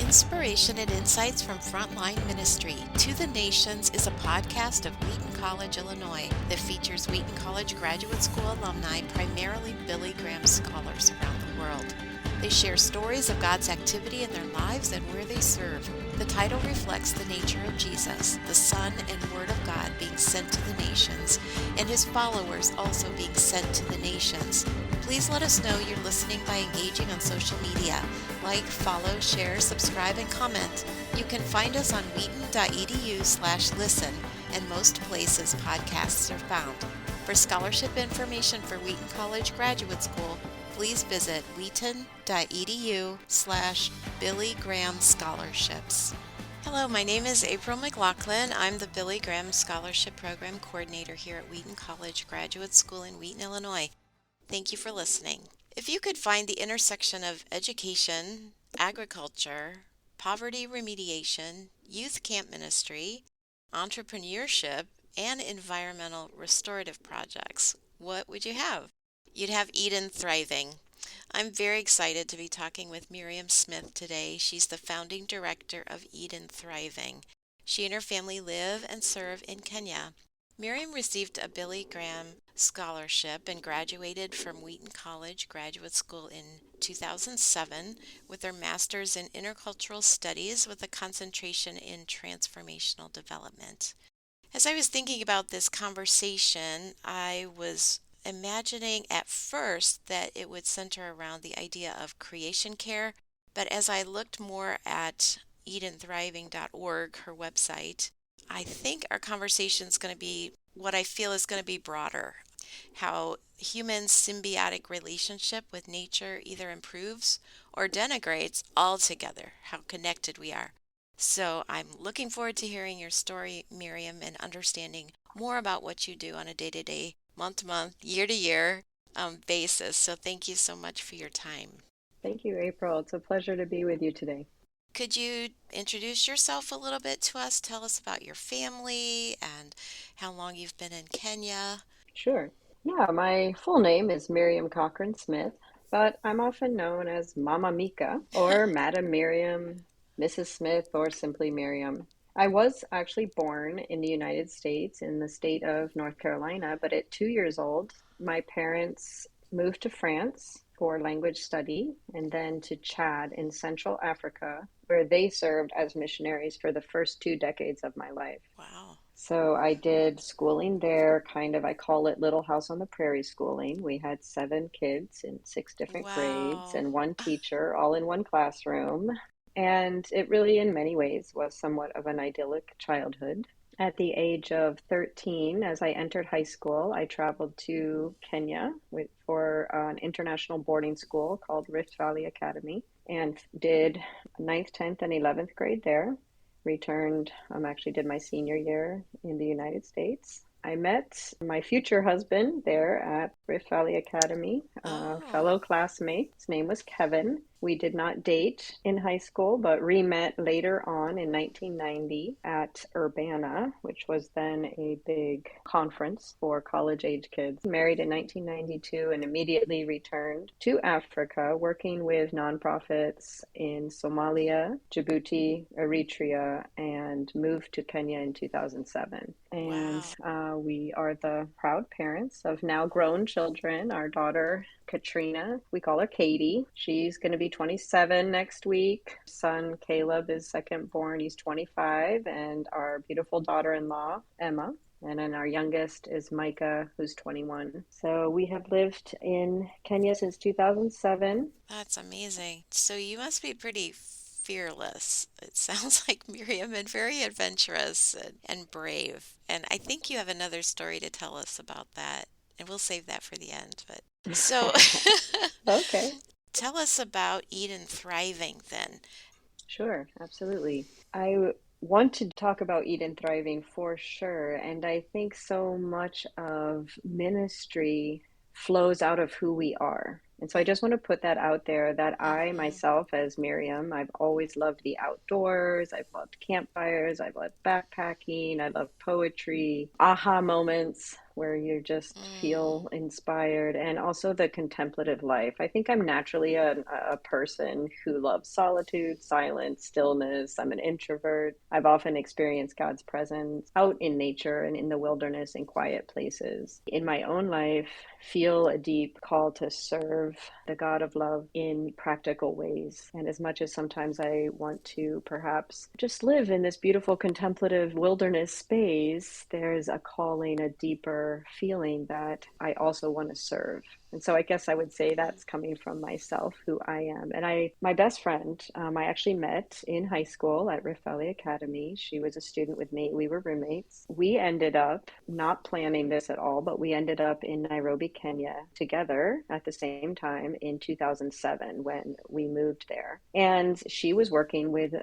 Inspiration and Insights from Frontline Ministry to the Nations is a podcast of Wheaton College, Illinois, that features Wheaton College Graduate School alumni, primarily Billy Graham scholars around the world. They share stories of God's activity in their lives and where they serve. The title reflects the nature of Jesus, the Son and Word of God being sent to the nations, and his followers also being sent to the nations. Please let us know you're listening by engaging on social media. Like, follow, share, subscribe, and comment. You can find us on wheaton.edu/listen and most places podcasts are found. For scholarship information for Wheaton College Graduate School, please visit wheaton.edu/Billy Graham Scholarships. Hello, my name is April McLaughlin. I'm the Billy Graham Scholarship Program Coordinator here at Wheaton College Graduate School in Wheaton, Illinois. Thank you for listening. If you could find the intersection of education, agriculture, poverty remediation, youth camp ministry, entrepreneurship, and environmental restorative projects, what would you have? You'd have Eden Thriving. I'm very excited to be talking with Miriam Smith today. She's the founding director of Eden Thriving. She and her family live and serve in Kenya. Miriam received a Billy Graham scholarship and graduated from Wheaton College Graduate School in 2007 with her master's in intercultural studies with a concentration in transformational development. As I was thinking about this conversation, I was imagining at first that it would center around the idea of creation care, but as I looked more at edenthriving.org, her website, I think our conversation is going to be what I feel is going to be broader. How human symbiotic relationship with nature either improves or denigrates altogether, how connected we are. So I'm looking forward to hearing your story, Miriam, and understanding more about what you do on a day-to-day, month-to-month, year-to-year basis. So thank you so much for your time. Thank you, April. It's a pleasure to be with you today. Could you introduce yourself a little bit to us? Tell us about your family and how long you've been in Kenya. Sure. Yeah, my full name is Miriam Cochran Smith, but I'm often known as Mama Mika or Madam Miriam, Mrs. Smith, or simply Miriam. I was actually born in the United States in the state of North Carolina, but at 2 years old, my parents moved to France for language study and then to Chad in Central Africa, where they served as missionaries for the first 2 decades of my life. Wow. So I did schooling there, kind of, I call it Little House on the Prairie schooling. We had 7 kids in 6 different grades Wow. and one teacher, all in one classroom. And it really, in many ways, was somewhat of an idyllic childhood. At the age of 13, as I entered high school, I traveled to Kenya for an international boarding school called Rift Valley Academy and did ninth, 10th, and 11th grade there. Returned, actually did my senior year in the United States. I met my future husband there at Rift Valley Academy, a fellow Oh, classmate. His name was Kevin. We did not date in high school, but re-met later on in 1990 at Urbana, which was then a big conference for college-age kids. Married in 1992 and immediately returned to Africa, working with nonprofits in Somalia, Djibouti, Eritrea, and moved to Kenya in 2007. And wow. we are the proud parents of now grown children. Our daughter Katrina. We call her Katie. She's going to be 27 next week. Son Caleb is second born. He's 25. And our beautiful daughter-in-law, Emma. And then our youngest is Micah, who's 21. So we have lived in Kenya since 2007. That's amazing. So you must be pretty fearless. It sounds like Miriam and very adventurous and brave. And I think you have another story to tell us about that. And we'll save that for the end. But so Okay. tell us about Eden Thriving then. Sure, absolutely. I want to talk about Eden Thriving for sure. And I think so much of ministry flows out of who we are. And so I just want to put that out there that I Mm-hmm. myself, as Miriam, I've always loved the outdoors. I've loved campfires. I've loved backpacking. I love poetry, aha moments. where you just Mm, feel inspired, and also the contemplative life. I think I'm naturally a person who loves solitude, silence, stillness. I'm an introvert. I've often experienced God's presence out in nature and in the wilderness in quiet places. In my own life, feel a deep call to serve the God of love in practical ways. And as much as sometimes I want to perhaps just live in this beautiful contemplative wilderness space, there's a calling, a deeper feeling that I also want to serve. And so I guess I would say mm, that's coming from myself, who I am. And my best friend, I actually met in high school at Rift Valley Academy. She was a student with me. We were roommates. We ended up not planning this at all, but we ended up in Nairobi, Kenya together at the same time in 2007 when we moved there. And she was working with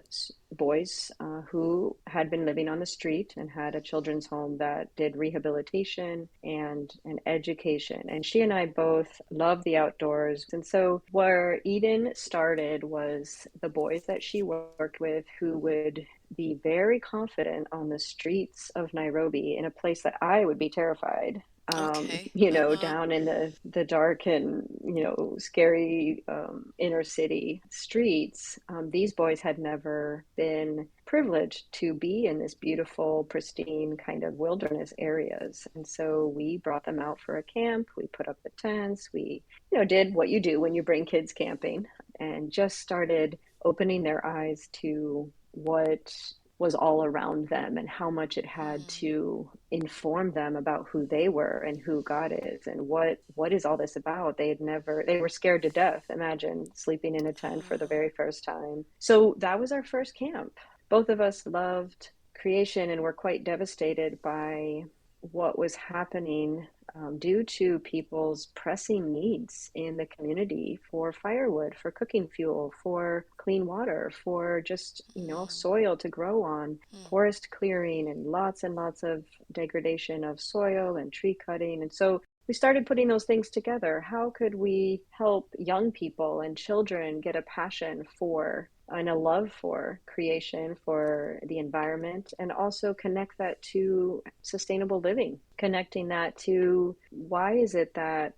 boys who had been living on the street and had a children's home that did rehabilitation and education. And she and I both love the outdoors. And so where Eden started was the boys that she worked with who would be very confident on the streets of Nairobi in a place that I would be terrified. okay. Uh-huh. Down in the dark and, scary inner city streets, these boys had never been privileged to be in this beautiful, pristine kind of wilderness areas. And so we brought them out for a camp. We put up the tents. We, did what you do when you bring kids camping and just started opening their eyes to what was all around them and how much it had Mm, to inform them about who they were and who God is and what is all this about. They were scared to death. Imagine sleeping in a tent for the oh, very first time. So that was our first camp. Both of us loved creation and were quite devastated by what was happening due to people's pressing needs in the community for firewood, for cooking fuel, for clean water, for just, mm, soil to grow on, mm, forest clearing, and lots of degradation of soil and tree cutting. And so we started putting those things together. How could we help young people and children get a passion for and a love for creation, for the environment, and also connect that to sustainable living, connecting that to why is it that,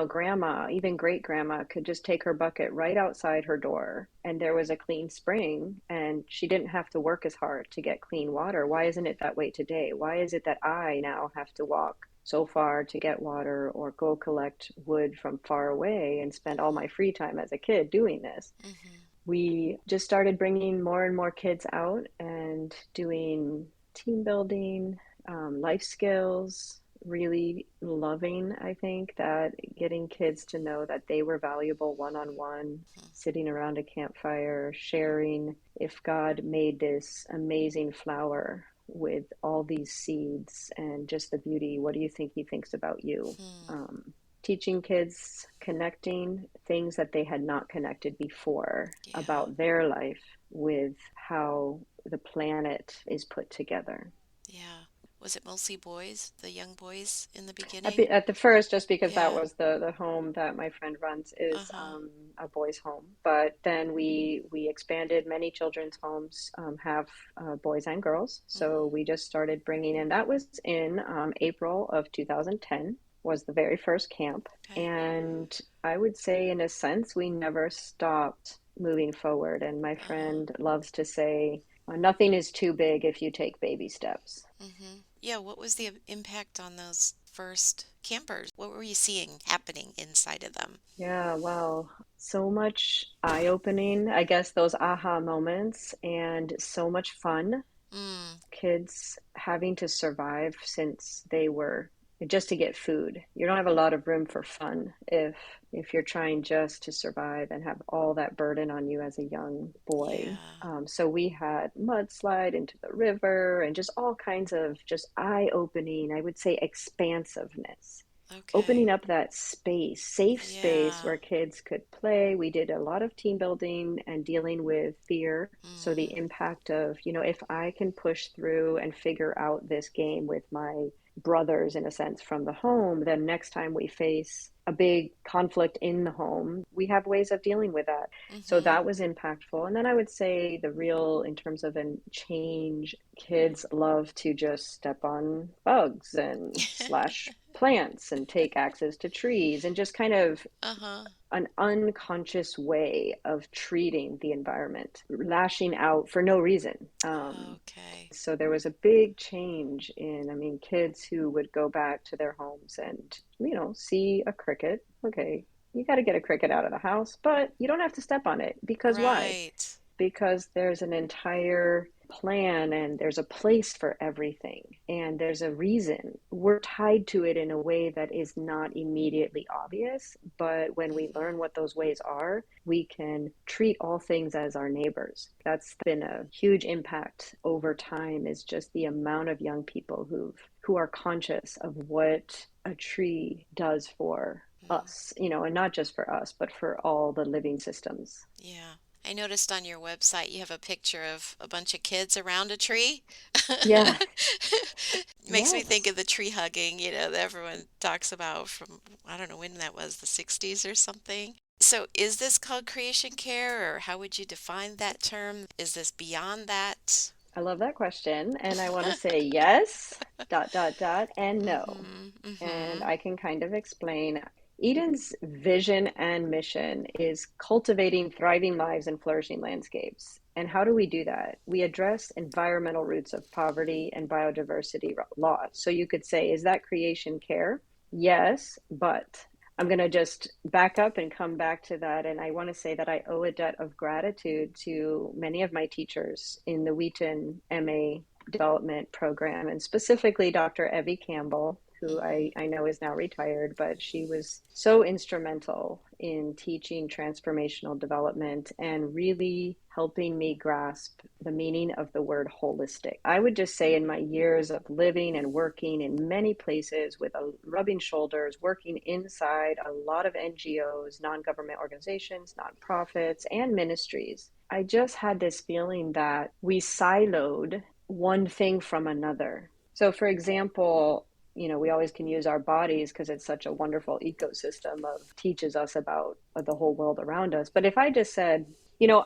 grandma, even great grandma, could just take her bucket right outside her door and there was a clean spring and she didn't have to work as hard to get clean water? Why isn't it that way today? Why is it that I now have to walk so far to get water or go collect wood from far away and spend all my free time as a kid doing this? mm, We just started bringing more and more kids out and doing team building, life skills, really loving, I think, that getting kids to know that they were valuable one on one, sitting around a campfire, sharing. If God made this amazing flower with all these seeds and just the beauty, what do you think He thinks about you? mm, Um, Teaching kids, connecting things that they had not connected before yeah, about their life with how the planet is put together. yeah. Was it mostly boys, the young boys in the At beginning? the first, just because that Yeah. was the home that my friend runs is Uh-huh. a boys' home, but then we expanded. Many children's homes have boys and girls, so Mm-hmm. we just started bringing in. That was in April of 2010 was the very first camp, Okay. and I would say in a sense we never stopped moving forward. And my Uh-huh. friend loves to say, nothing is too big if you take baby steps. Mm-hmm. Yeah, what was the impact on those first campers? What were you seeing happening inside of them? Yeah, wow. So much eye-opening, I guess those aha moments, and so much fun. Mm, Kids having to survive since they were just to get food. You don't have a lot of room for fun if you're trying just to survive and have all that burden on you as a young boy. yeah. So we had mudslide into the river and just all kinds of just eye-opening, I would say expansiveness, Okay. opening up that space, safe space Yeah. where kids could play. We did a lot of team building and dealing with fear. So the Mm, impact of, if I can push through and figure out this game with my brothers in a sense from the home, then next time we face a big conflict in the home, we have ways of dealing with that. So mm-hmm. that was impactful. And then I would say the real, in terms of a change, kids love to just step on bugs and slash plants and take axes to trees and just kind of Uh-huh. an unconscious way of treating the environment, lashing out for no reason. Okay. So there was a big change in, I mean, kids who would go back to their homes and, see a cricket. Okay, you got to get a cricket out of the house, but you don't have to step on it because why? Right. Because there's an entire plan and there's a place for everything and there's a reason. We're tied to it in a way that is not immediately obvious, but when we Hmm. learn what those ways are, we can treat all things as our neighbors. That's been a huge impact over time, is just the amount of young people who are conscious of what a tree does for us, and not just for us, but for all the living systems. Yeah. I noticed on your website you have a picture of a bunch of kids around a tree. Yeah. Makes me think of Yes. the tree hugging, that everyone talks about from, I don't know when that was, the 60s or something. So is this called creation care, or how would you define that term? Is this beyond that? I love that question. And I want to say yes, dot, dot, dot, and no. Mm-hmm. And Mm-hmm. I can kind of explain. Eden's vision and mission is cultivating thriving lives and flourishing landscapes. And how do we do that? We address environmental roots of poverty and biodiversity loss. So you could say, is that creation care? Yes, but I'm going to just back up and come back to that. And I want to say that I owe a debt of gratitude to many of my teachers in the Wheaton MA development program, and specifically Dr. Evie Campbell, who I know is now retired, but she was so instrumental in teaching transformational development and really helping me grasp the meaning of the word holistic. I would just say, in my years of living and working in many places with rubbing shoulders, working inside a lot of NGOs, non-government organizations, nonprofits, and ministries, I just had this feeling that we siloed one thing from another. So, for example, we always can use our bodies because it's such a wonderful ecosystem of teaches us about the whole world around us. But if I just said,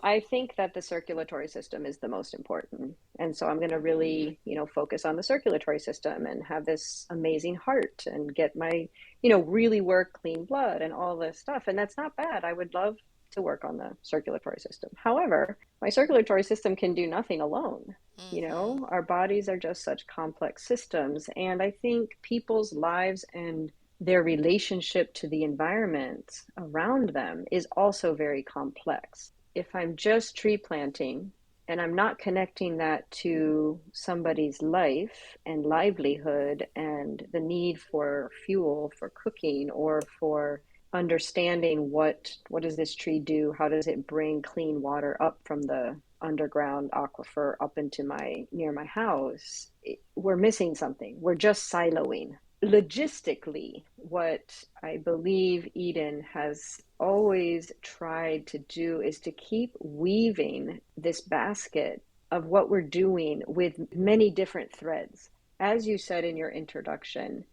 I think that the circulatory system is the most important. And so I'm going to really, focus on the circulatory system and have this amazing heart and get my, really work clean blood and all this stuff. And that's not bad. I would love to work on the circulatory system. However, my circulatory system can do nothing alone. Mm-hmm. Our bodies are just such complex systems. And I think people's lives and their relationship to the environment around them is also very complex. If I'm just tree planting and I'm not connecting that to somebody's life and livelihood and the need for fuel for cooking or for understanding what does this tree do, how does it bring clean water up from the underground aquifer up into my near my house, we're missing something. We're just siloing. Logistically, what I believe Eden has always tried to do is to keep weaving this basket of what we're doing with many different threads. As you said in your introduction,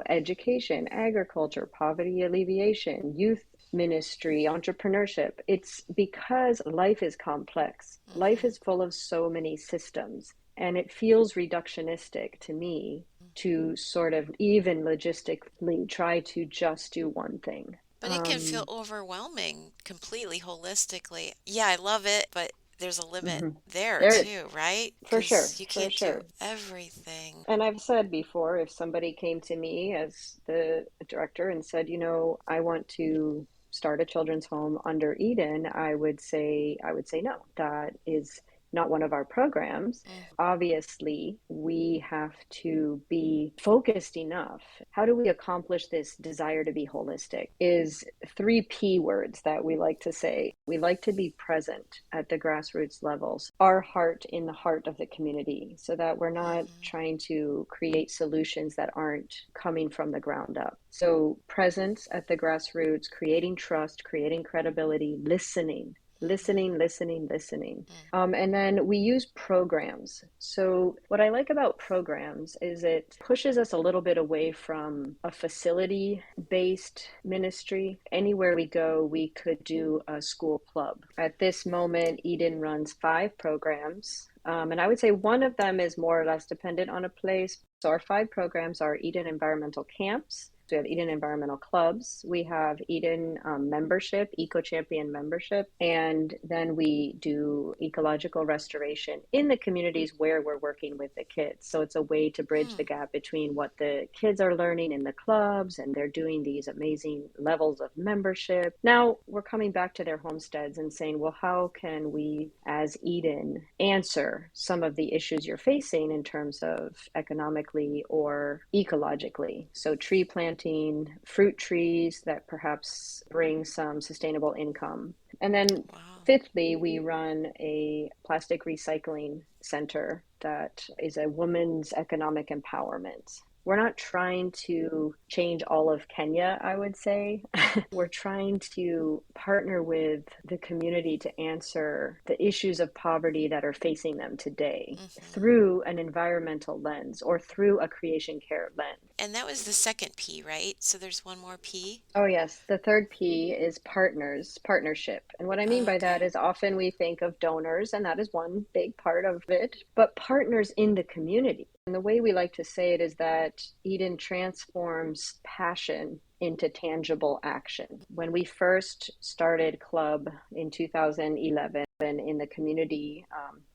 education, agriculture, poverty alleviation, youth ministry, entrepreneurship. It's because life is complex. Life Mm-hmm. is full of so many systems, and it feels reductionistic to me to sort of even logistically try to just do one thing. But it can feel overwhelming completely holistically. Yeah, I love it, but there's a limit Mhm. there There, too, right? for sure, Because you for can't do sure. everything. And I've said before, if somebody came to me as the director and said, I want to start a children's home under Eden, I would say no. That is not one of our programs. Mm, Obviously, we have to be focused enough. How do we accomplish this desire to be holistic? Is three P words that we like to say. We like to be present at the grassroots levels, our heart in the heart of the community, so that we're not mhm, trying to create solutions that aren't coming from the ground up. So, presence at the grassroots, creating trust, creating credibility, listening. mhm, Listening, listening, listening. mm. And then we use programs. So, what I like about programs is it pushes us a little bit away from a facility based ministry. Anywhere we go, we could do a school club. At this moment, Eden runs 5 programs. And I would say one of them is more or less dependent on a place. So our 5 programs are Eden Environmental Camps. So we have Eden Environmental Clubs. We have Eden membership, Eco Champion membership. And then we do ecological restoration in the communities where we're working with the kids. So it's a way to bridge the Hmm. gap between what the kids are learning in the clubs, and they're doing these amazing levels of membership. Now we're coming back to their homesteads and saying, well, how can we as Eden answer some of the issues you're facing in terms of economically or ecologically? So tree planting, fruit trees that perhaps bring some sustainable income. And then Wow. fifthly, we run a plastic recycling center that is a woman's economic empowerment. We're not trying to change all of Kenya, I would say. We're trying to partner with the community to answer the issues of poverty that are facing them today Hmm. through an environmental lens or through a creation care lens. And that was the second P, right? So there's one more P. Oh, yes. The third P is partners, partnership. And what I mean by that Okay. is often we think of donors, and that is one big part of it, but partners in the community. And the way we like to say it is that Eden transforms passion into tangible action. When we first started Club in 2011, in the community,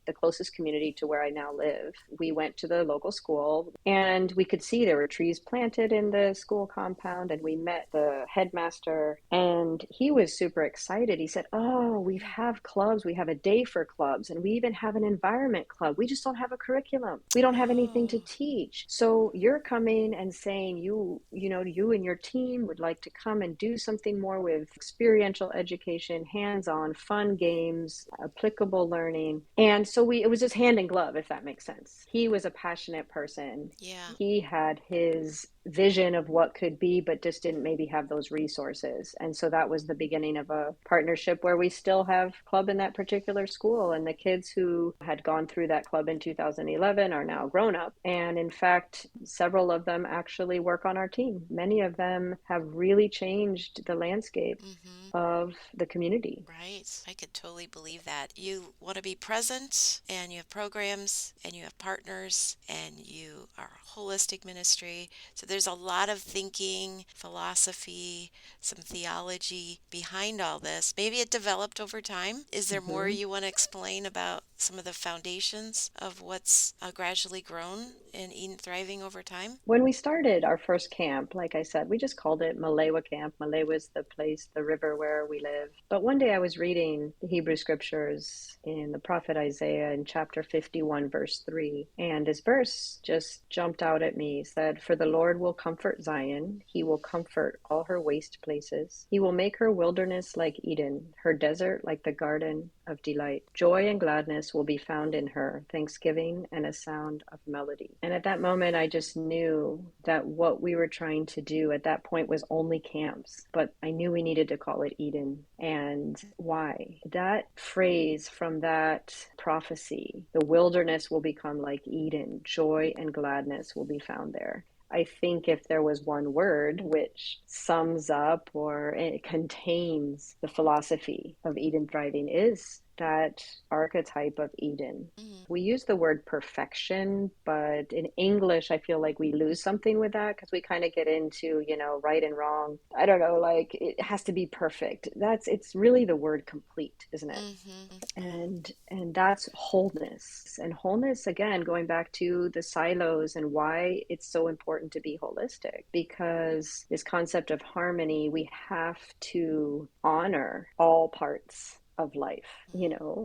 the closest community to where I now live, we went to the local school and we could see there were trees planted in the school compound. And we met the headmaster and he was super excited. He said, oh, we have clubs. We have a day for clubs, and we even have an environment club. We just don't have a curriculum. We don't have anything to Oh. teach. So you're coming and saying you and your team would like to come and do something more with experiential education, hands-on, fun games, applicable learning. And so it was just hand in glove, if that makes sense. He was a passionate person. Yeah. He had his vision of what could be, but just didn't maybe have those resources. And so that was the beginning of a partnership where we still have club in that particular school. And the kids who had gone through that club in 2011 are now grown up. And in fact, several of them actually work on our team. Many of them have really changed the landscape Hmm. of the community. Right. I could totally believe that. You want to be present, and you have programs, and you have partners, and you are a holistic ministry. So there's a lot of thinking, philosophy, some theology behind all this. Maybe it developed over time. Is there more Mm-hmm. you want to explain about some of the foundations of what's gradually grown in Eden Thriving over time? When we started our first camp, like I said, we just called it Malewa Camp. Malewa is the place, the river where we live. But one day I was reading the Hebrew scriptures in the prophet Isaiah in chapter 51, verse 3. And this verse just jumped out at me. It said, for the Lord will comfort Zion. He will comfort all her waste places. He will make her wilderness like Eden, her desert like the garden of delight. Joy and gladness will be found in her, thanksgiving and a sound of melody. And at that moment, I just knew that what we were trying to do at that point was only camps, but I knew we needed to call it Eden. And why? That phrase from that prophecy, the wilderness will become like Eden, joy and gladness will be found there. I think if there was one word which sums up or it contains the philosophy of Eden Thriving, is that archetype of Eden. Hmm. We use the word perfection, but in English, I feel like we lose something with that because we kind of get into, right and wrong. I don't know, like it has to be perfect. It's really the word complete, isn't it? Hmm. And that's wholeness. And wholeness, again, going back to the silos and why it's so important to be holistic, because this concept of harmony, we have to honor all parts of life,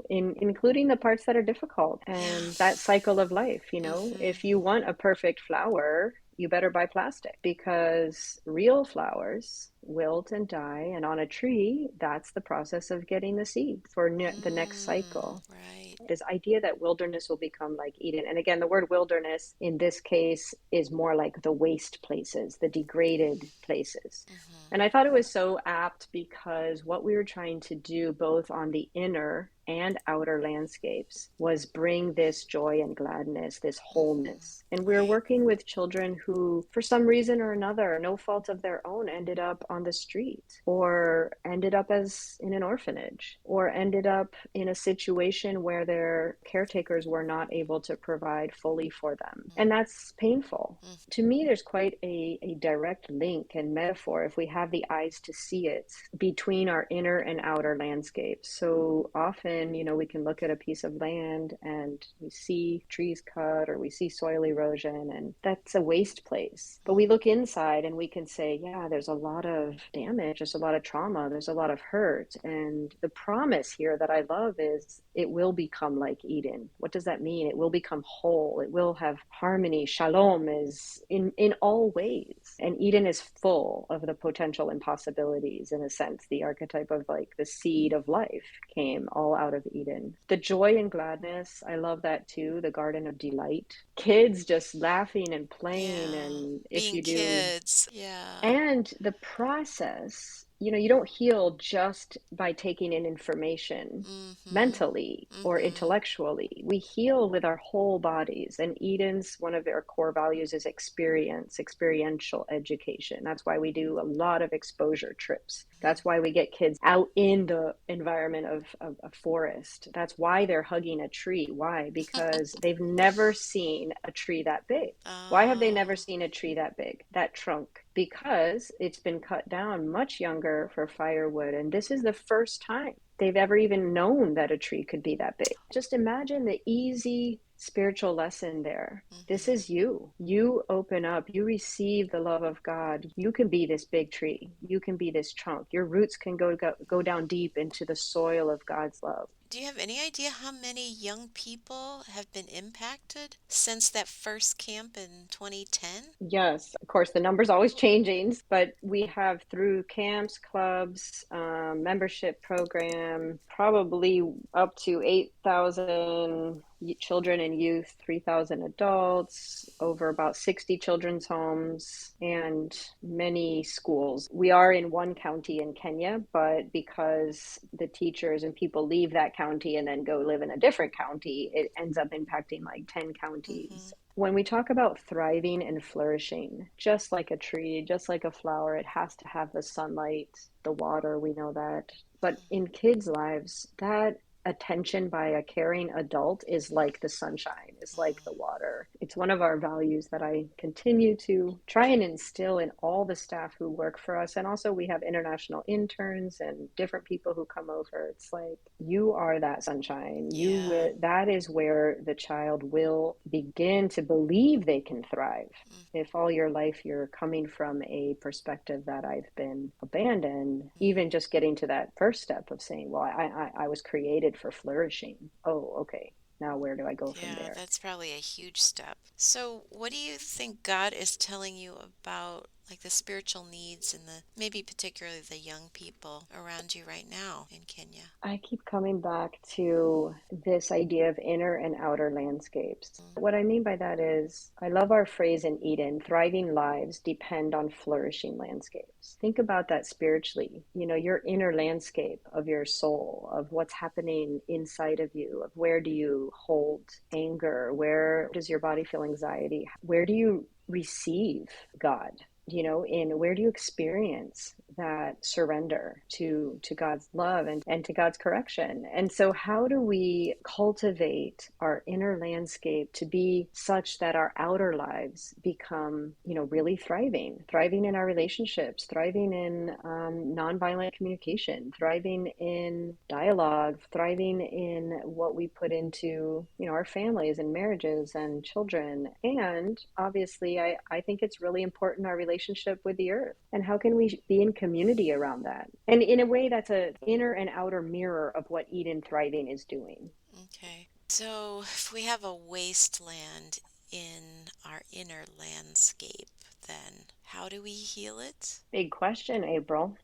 including the parts that are difficult Yeah. and that cycle of life. Hmm. If you want a perfect flower, you better buy plastic, because real flowers wilt and die. And on a tree, that's the process of getting the seed for the next cycle. Right. This idea that wilderness will become like Eden. And again, the word wilderness in this case is more like the waste places, the degraded places. Hmm. And I thought it was so apt because what we were trying to do both on the inner and outer landscapes was bring this joy and gladness, this Hmm. wholeness. And we're Right. working with children who, for some reason or another, no fault of their own, ended up on the street or ended up as in an orphanage or ended up in a situation where their caretakers were not able to provide fully for them. And that's painful. Mm-hmm. To me, there's quite a direct link and metaphor, if we have the eyes to see it, between our inner and outer landscapes. So often, we can look at a piece of land and we see trees cut or we see soil erosion, and that's a waste place. But we look inside and we can say, yeah, there's a lot of damage, there's a lot of trauma, there's a lot of hurt. And the promise here that I love is it will become like Eden. What does that mean? It will become whole. It will have harmony. Shalom is in all ways. And Eden is full of the potential impossibilities, in a sense. The archetype of like the seed of life came all out of Eden. The joy and gladness, I love that too. The garden of delight. Kids just laughing and playing. Yeah. And if Being you do, kids. Yeah. and the process, you don't heal just by taking in information Mm-hmm. mentally or Mm-hmm. intellectually. We heal with our whole bodies. And Eden's one of their core values is experiential education. That's why we do a lot of exposure trips. That's why we get kids out in the environment of a forest. That's why they're hugging a tree. Why? Because they've never seen a tree that big. Why have they never Oh. seen a tree that big, that trunk? Because it's been cut down much younger for firewood. And this is the first time they've ever even known that a tree could be that big. Just imagine the easy spiritual lesson there. This Mm-hmm. is you. You open up, you receive the love of God. You can be this big tree. You can be this trunk. Your roots can go down deep into the soil of God's love. Do you have any idea how many young people have been impacted since that first camp in 2010? Yes, of course, the number's always changing, but we have through camps, clubs, membership program, probably up to 8,000 children and youth, 3,000 adults, over about 60 children's homes, and many schools. We are in one county in Kenya, but because the teachers and people leave that county and then go live in a different county, it ends up impacting like 10 Mm-hmm. counties. When we talk about thriving and flourishing, just like a tree, just like a flower, it has to have the sunlight, the water, we know that. But in kids' lives, that attention by a caring adult is like the sunshine, is like the water. It's one of our values that I continue to try and instill in all the staff who work for us. And also, we have international interns and different people who come over. It's like, you are that sunshine. Yeah. That is where the child will begin to believe they can thrive. If all your life you're coming from a perspective that I've been abandoned, even just getting to that first step of saying, well, I was created for flourishing. Oh, okay. Now where do I go from Yeah, there? that's probably a huge step. So, what do you think God is telling you about like the spiritual needs and the maybe particularly the young people around you right now in Kenya? I keep coming back to this idea of inner and outer landscapes. What I mean by that is, I love our phrase in Eden, thriving lives depend on flourishing landscapes. Think about that spiritually. Your inner landscape of your soul, of what's happening inside of you, of where do you hold anger? Where does your body feel anxiety? Where do you receive God? In where do you experience that surrender to God's love and to God's correction? And so how do we cultivate our inner landscape to be such that our outer lives become, really thriving in our relationships, thriving in nonviolent communication, thriving in dialogue, thriving in what we put into, our families and marriages and children. And obviously, I think it's really important our relationship with the earth. And how can we be in community around that? And in a way, that's an inner and outer mirror of what Eden Thriving is doing. Okay. So, if we have a wasteland in our inner landscape, then how do we heal it? Big question, April.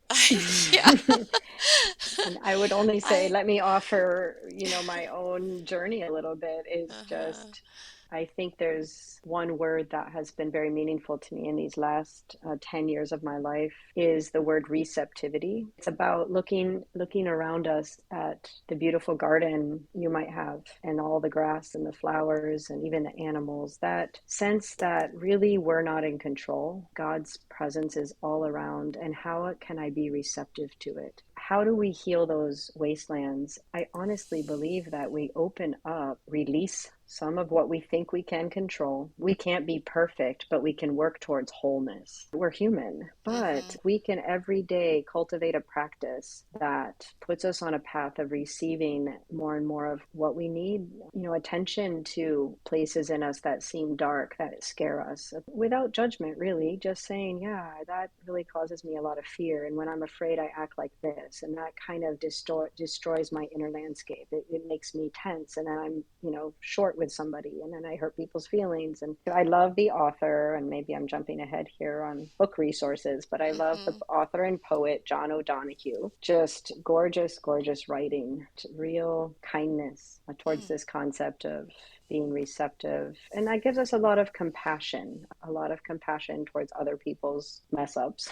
Yeah. And I would only say, I let me offer, my own journey a little bit is uh-huh. just I think there's one word that has been very meaningful to me in these last 10 years of my life is the word receptivity. It's about looking around us at the beautiful garden you might have and all the grass and the flowers and even the animals. That sense that really we're not in control. God's presence is all around, and how can I be receptive to it? How do we heal those wastelands? I honestly believe that we open up, release some of what we think we can control. We can't be perfect, but we can work towards wholeness. We're human, but Mm-hmm. we can every day cultivate a practice that puts us on a path of receiving more and more of what we need, attention to places in us that seem dark, that scare us, without judgment, really, just saying, yeah, that really causes me a lot of fear. And when I'm afraid, I act like this. And that kind of destroys my inner landscape. It makes me tense. And then I'm, short with somebody, and then I hurt people's feelings. And I love the author, and maybe I'm jumping ahead here on book resources, but I love the Mm-hmm. author and poet John O'Donohue. Just gorgeous, gorgeous writing, real kindness towards Mm. this concept of being receptive. And that gives us a lot of compassion towards other people's mess ups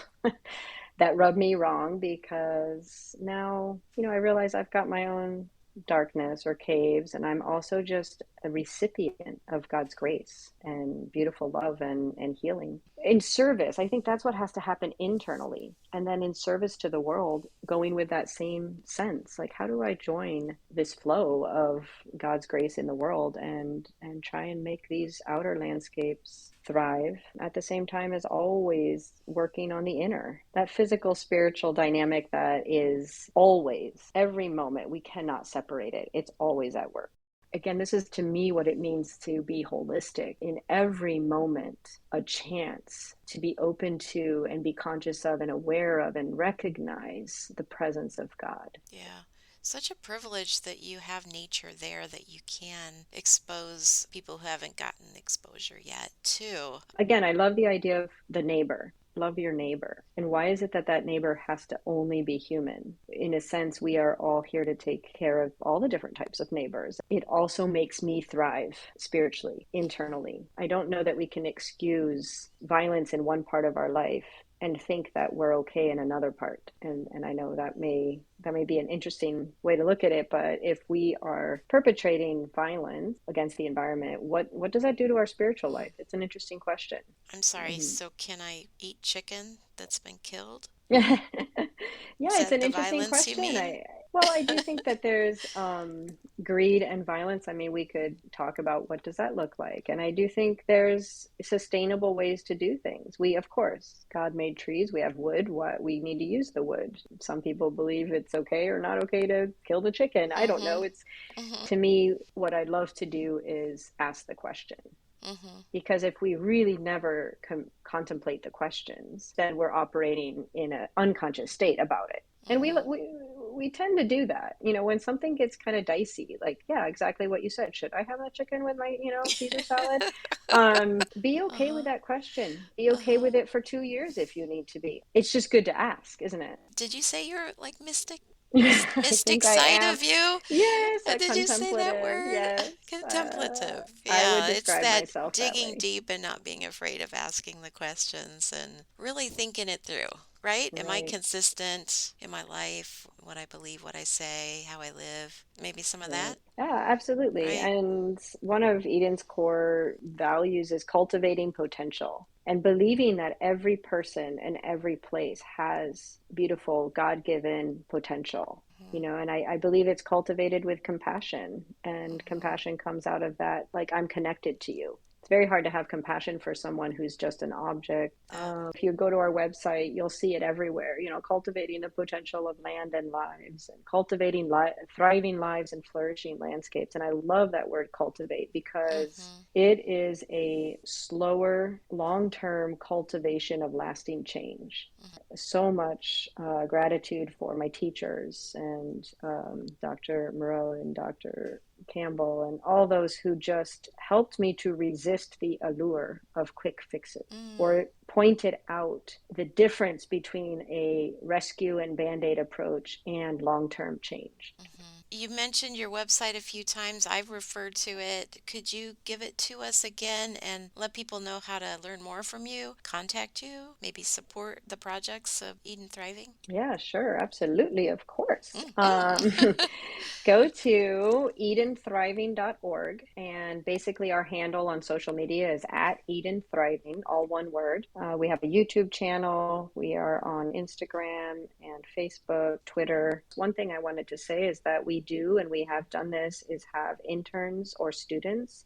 that rub me wrong, because now, I realize I've got my own darkness or caves, and I'm also just a recipient of God's grace and beautiful love and healing. In service, I think that's what has to happen internally. And then in service to the world, going with that same sense. Like, how do I join this flow of God's grace in the world and try and make these outer landscapes thrive at the same time as always working on the inner, that physical spiritual dynamic that is always, every moment, we cannot separate it. It's always at work. Again, this is to me what it means to be holistic. In every moment, a chance to be open to and be conscious of and aware of and recognize the presence of God. Yeah. Such a privilege that you have nature there that you can expose people who haven't gotten exposure yet, too. Again, I love the idea of the neighbor. Love your neighbor. And why is it that that neighbor has to only be human? In a sense, we are all here to take care of all the different types of neighbors. It also makes me thrive spiritually, internally. I don't know that we can excuse violence in one part of our life and think that we're okay in another part. And I know that may be an interesting way to look at it, but if we are perpetrating violence against the environment, what does that do to our spiritual Mm. life? It's an interesting question. I'm sorry, Um, so can I eat chicken that's been killed? yeah, Is it's that an the interesting violence you question. mean? I do think that there's greed and violence. I mean, we could talk about what does that look like, and I do think there's sustainable ways to do things. Of course, God made trees. We have wood. What we need to use the wood. Some people believe it's okay or not okay to kill the chicken. I don't Mm-hmm. know. It's Mm-hmm. To me, what I'd love to do is ask the question. Mm-hmm. Because if we really never contemplate the questions, then we're operating in an unconscious state about it. And Mm-hmm. we tend to do that, when something gets kind of dicey. Like, yeah, exactly what you said. Should I have that chicken with my, Caesar salad? Be okay with Uh-huh. that question. Be okay Uh-huh. with it for 2 years if you need to be. It's just good to ask, isn't it? Did you say you're like mystic? I Mystic think I side am. of you? Yes, a Did you say that contemplative. word? Yes, Contemplative. I would Yeah, it's describe that myself that digging way. deep and not being afraid of asking the questions and really thinking it through, right? Am I Right. consistent in my life? What I believe, what I say, how I live? Maybe some of Right. that, Yeah, absolutely. right? And one of Eden's core values is cultivating potential and believing that every person and every place has beautiful God-given potential. Hmm. And I believe it's cultivated with compassion, and Hmm. compassion comes out of that, like, I'm connected to you. It's very hard to have compassion for someone who's just an object. Yeah. If you go to our website, you'll see it everywhere, cultivating the potential of land and lives, and cultivating thriving lives and flourishing landscapes. And I love that word cultivate, because Hmm. it is a slower, long term cultivation of lasting change. So much gratitude for my teachers, and Dr. Moreau and Dr. Campbell and all those who just helped me to resist the allure of quick fixes, Mm. or pointed out the difference between a rescue and band aid approach and long term change. You mentioned your website a few times. I've referred to it. Could you give it to us again and let people know how to learn more from you, contact you, maybe support the projects of Eden Thriving? Yeah, sure, absolutely, of course. Hmm. Go to edenthriving.org, and basically our handle on social media is at Eden Thriving, all one word. We have a YouTube channel. We are on Instagram and Facebook, Twitter. One thing I wanted to say is that we do, and we have done this, is have interns or students.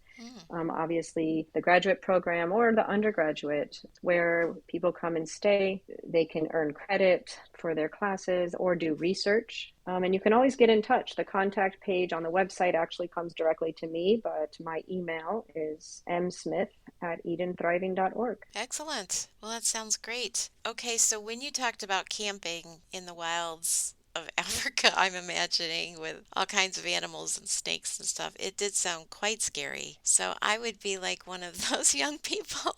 Obviously, the graduate program or the undergraduate, where people come and stay. They can earn credit for their classes or do research. And you can always get in touch. The contact page on the website actually comes directly to me, but my email is msmith@edenthriving.org. Excellent. Well, that sounds great. Okay, so when you talked about camping in the wilds of Africa, I'm imagining with all kinds of animals and snakes and stuff, it did sound quite scary. So I would be like one of those young people,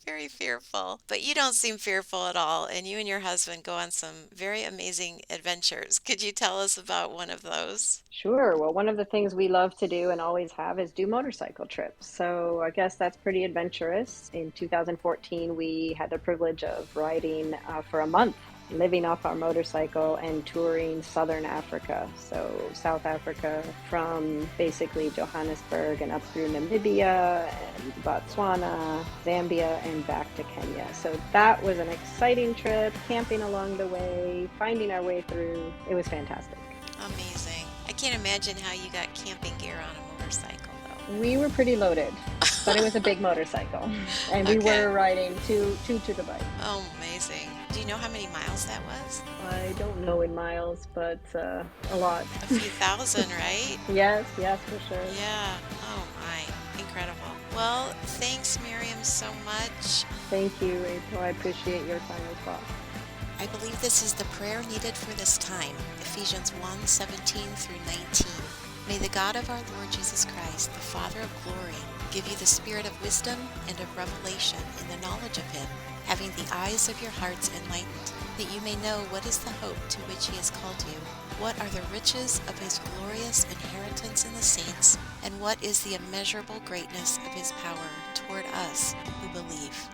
very fearful. But you don't seem fearful at all, and you and your husband go on some very amazing adventures. Could you tell us about one of those? Sure. Well, one of the things we love to do and always have is do motorcycle trips. So I guess that's pretty adventurous. In 2014, we had the privilege of riding for a month, living off our motorcycle and touring Southern Africa. So South Africa from basically Johannesburg and up through Namibia and Botswana, Zambia, and back to Kenya. So that was an exciting trip, camping along the way, finding our way through. It was fantastic. Amazing. I can't imagine how you got camping gear on a motorcycle, We were pretty loaded, but it was a big motorcycle, and though. we Okay. were riding two to the bike. Oh, amazing. Do you know how many miles that was? I don't know in miles, but a lot. A few thousand, right? Yes, yes, for sure. Yeah. Oh my. Incredible. Well, thanks, Miriam, so much. Thank you, April. I appreciate your time as well. I believe this is the prayer needed for this time. Ephesians 1:17 through 19. May the God of our Lord Jesus Christ, the Father of glory, give you the spirit of wisdom and of revelation in the knowledge of him, having the eyes of your hearts enlightened, that you may know what is the hope to which he has called you, what are the riches of his glorious inheritance in the saints, and what is the immeasurable greatness of his power toward us who believe.